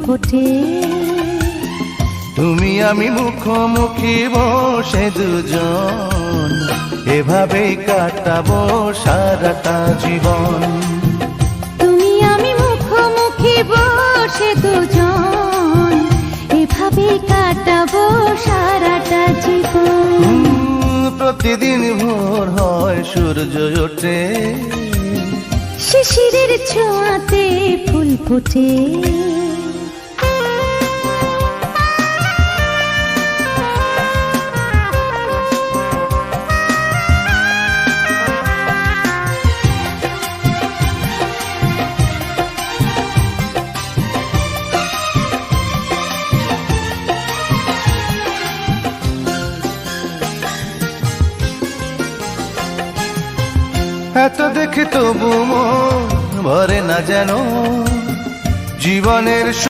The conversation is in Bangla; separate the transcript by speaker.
Speaker 1: ফোটে।
Speaker 2: তুমি আমি মুখোমুখি বসে দুজন, এভাবেই কাটাবো সারাটা জীবন।
Speaker 1: তুমি আমি মুখোমুখি বসে দুজন, এভাবেই কাটাবো সারাটা জীবন।
Speaker 2: প্রতিদিন ভোর হয় সূর্য ওঠে,
Speaker 1: শিশিরের ছোঁয়াতে ফুল ফোটে।
Speaker 2: এত দেখে তবু মন ভরে না যেন, জীবনের